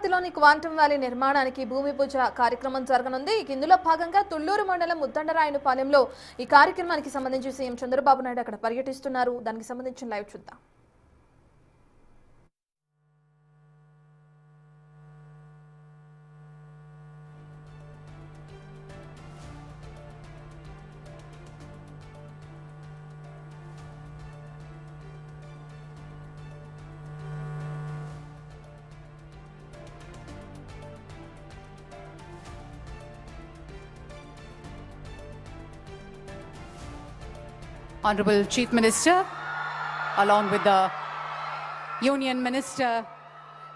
అమరావతిలోని quantum valley నిర్మాణానికి భూమి పూజ కార్యక్రమం జరగనుంది. ఇందులో భాగంగా తుళ్లూరు మండలం ముద్దండరాయనపాలెంలో ఈ కార్యక్రమానికి సంబంధించి సీఎం చంద్రబాబు నాయుడు అక్కడ పర్యటిస్తున్నారు. దానికి సంబంధించిన లైవ్ చూద్దాం. Honorable Chief Minister, along with the Union Minister,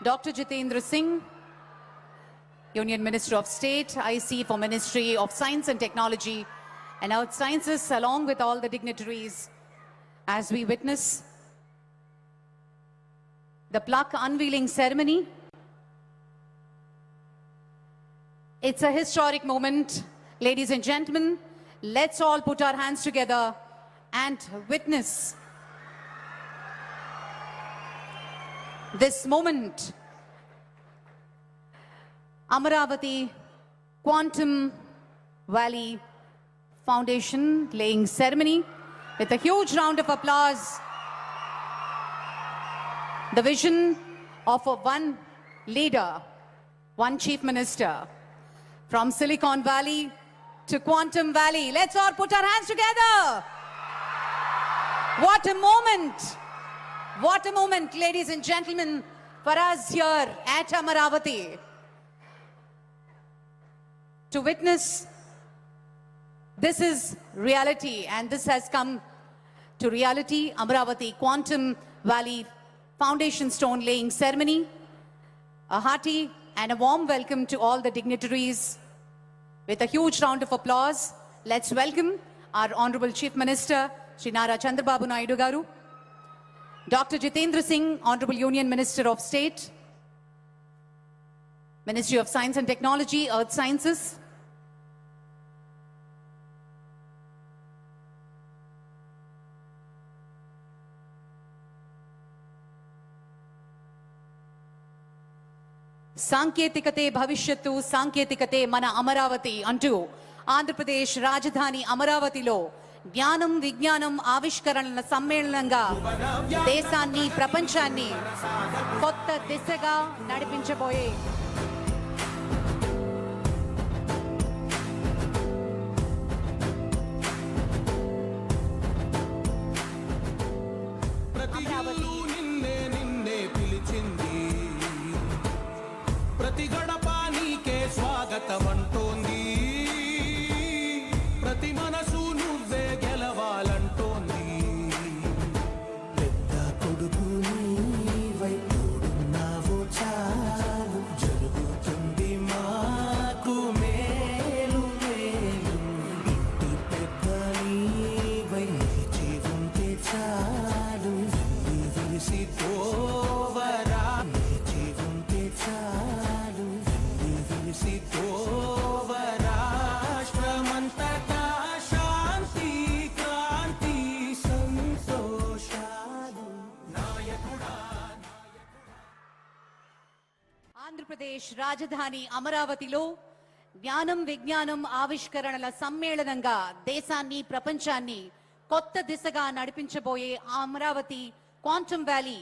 Dr. Jitendra Singh, Union Minister of State, IC for Ministry of Science and Technology and Earth Sciences, along with all the dignitaries, as we witness the plaque unveiling ceremony. It's a historic moment. Ladies and gentlemen, let's all put our hands together and witness this moment. Amaravati Quantum Valley Foundation laying ceremony with a huge round of applause. The vision of one leader, one chief minister from Silicon Valley to Quantum Valley. Let's all put our hands together. What a moment! What a moment, ladies and gentlemen, for us here at Amaravati to witness. This is reality, and this has come to reality. Amaravati Quantum Valley Foundation Stone Laying Ceremony. A hearty and a warm welcome to all the dignitaries with a huge round of applause. Let's welcome our Honorable Chief Minister, Shri Nara Chandrababu Naidu Garu, Dr. Jitendra Singh, Honorable Union Minister of State, Ministry of Science and Technology, Earth Sciences, సాంకేతికతే భవిష్యత్తు సాంకేతికతే మన అమరావతి అంటూ ఆంధ్రప్రదేశ్ రాజధాని అమరావతిలో జ్ఞానం విజ్ఞానం ఆవిష్కరణల సమ్మేళనంగా దేశాన్ని ప్రపంచాన్ని కొత్త దిశగా నడిపించబోయే ప్రతి గడప నీకే స్వాగతమంటోంది, ప్రతి మనసు నువ్వే గెలవాలంటోంది. పెద్ద కొడుకు నీవై తోడున్నావు చాలు, జరుగుతుంది మాకు మేలు మేలు. ఇంటి పెద్ద నీవై నిలిచి ఉంటే చాలు, విలిసి పోవరా నిలిచి ఉంటే చాలు. ఆంధ్రప్రదేశ్ రాజధాని అమరావతిలో జ్ఞానం విజ్ఞానం ఆవిష్కరణల సమ్మేళనంగా దేశాన్ని ప్రపంచాన్ని కొత్త దిశగా నడిపించబోయే అమరావతి క్వాంటమ్ వ్యాలీ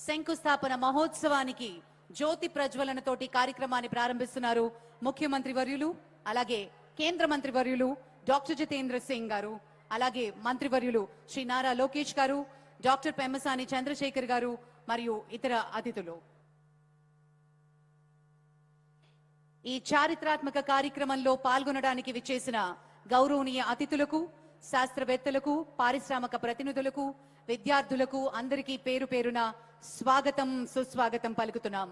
శంకుస్థాపన మహోత్సవానికి జ్యోతి ప్రజ్వలనతోటి కార్యక్రమాన్ని ప్రారంభిస్తున్నారు ముఖ్యమంత్రి వర్యులు, అలాగే కేంద్ర మంత్రి వర్యులు డాక్టర్ జితేంద్ర సింగ్ గారు, అలాగే మంత్రివర్యులు శ్రీ నారా లోకేష్ గారు, డాక్టర్ పెమ్మసాని చంద్రశేఖర్ గారు మరియు ఇతర అతిథులు. ఈ చారిత్రాత్మక కార్యక్రమంలో పాల్గొనడానికి విచ్చేసిన గౌరవనీయ అతిథులకు, శాస్త్రవేత్తలకు, పారిశ్రామిక ప్రతినిధులకు, విద్యార్థులకు అందరికీ పేరు పేరున స్వాగతం సుస్వాగతం పలుకుతున్నాం.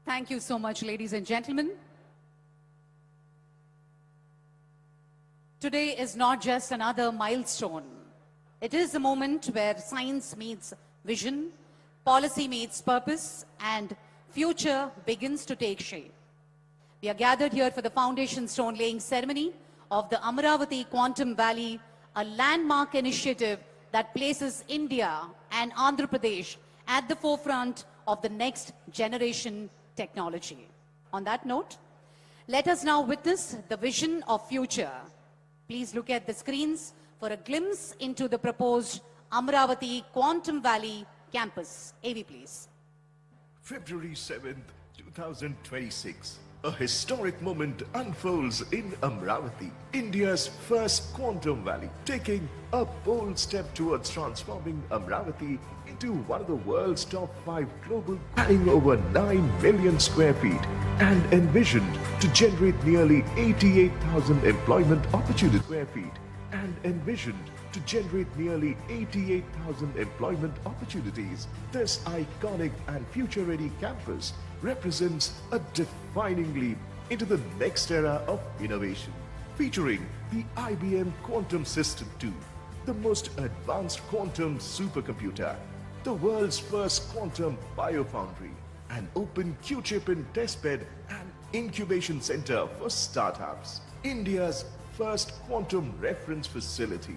Thank you so much, ladies and gentlemen. Today is not just another milestone. It is a moment where science meets vision, policy meets purpose, and future begins to take shape. We are gathered here for the foundation stone laying ceremony of the Amaravati Quantum Valley, a landmark initiative that places India and Andhra Pradesh at the forefront of the next generation technology. On that note, let us now witness the vision of future. Please look at the screens for a glimpse into the proposed Amaravati Quantum Valley campus. AV, please. February 7th, 2026. A historic moment unfolds in Amaravati, India's first quantum valley, taking a bold step towards transforming Amaravati into one of the world's top 5 global, adding over 9 million square feet and envisioned to generate nearly 88,000 employment opportunities square feet and envisioned to generate nearly 88,000 employment opportunities. This iconic and future-ready campus represents a defining leap into the next era of innovation, featuring the IBM Quantum System 2, the most advanced quantum supercomputer, the world's first quantum biofoundry, an open Q-chip and testbed and incubation center for startups, India's first quantum reference facility,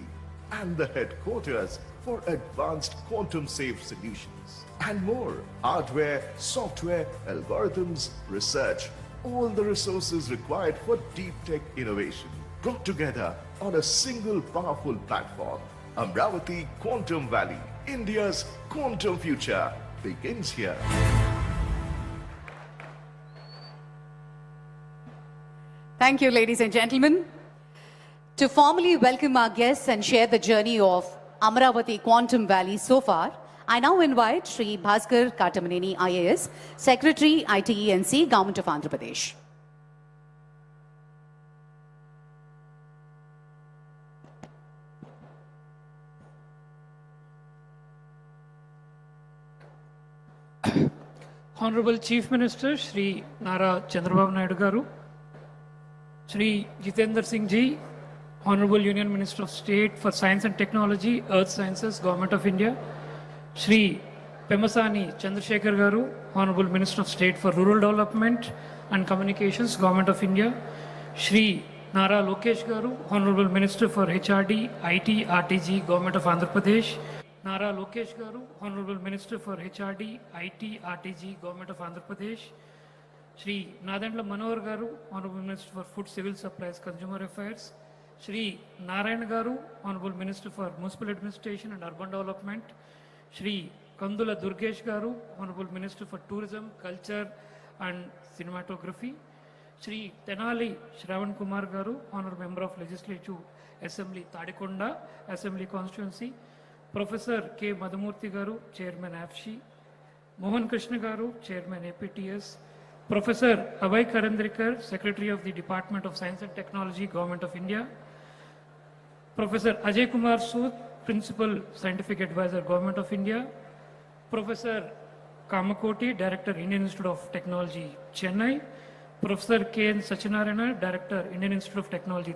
and the headquarters for advanced quantum-safe solutions. And more, hardware, software, algorithms, research, all the resources required for deep tech innovation, brought together on a single powerful platform. Amaravati Quantum Valley, India's quantum future, begins here. Thank you, ladies and gentlemen. To formally welcome our guests and share the journey of Amaravati Quantum Valley so far, I now invite Sri Bhaskar Katamaneni IAS, Secretary, ITENC, Government of Andhra Pradesh. Honorable Chief Minister Shri Nara Chandrababu Naidu Garu, Shri Jitendra Singh Ji, Honorable Union Minister of State for Science and Technology, Earth Sciences, Government of India, Shri Pemasani Chandrasekhar Garu, Honorable Minister of State for Rural Development and Communications, Government of India, Shri Nara Lokesh Garu, Honorable Minister for HRD, IT, RTG, Government of Andhra Pradesh, Nara Lokesh Garu, Honorable Minister for HRD, IT, RTG, Government of Andhra Pradesh, Shri Nadandla Manohar Garu, Honorable Minister for Food, Civil Supplies, Consumer Affairs, Shri Narayan Garu, Honorable Minister for Municipal Administration and Urban Development, Shri Kandula Durgesh Garu, Honorable Minister for Tourism, Culture and Cinematography, Shri Tenali Shravan Kumar Garu, Honorable Member of Legislative Assembly, Tadikonda, Assembly Constituency, Professor K. Madhumurthy Garu, Chairman AFSHI, Mohan Krishna Garu, Chairman APTS, Professor Abhay Karandrikar, Secretary of the Department of Science and Technology, Government of India, Professor Ajay Kumar Sood, Principal Scientific Advisor, Government of India, Professor Kamakoti, Director, Indian Institute of Technology, Chennai, Professor K. N. Sachinarayana, Director, Indian Institute of Technology,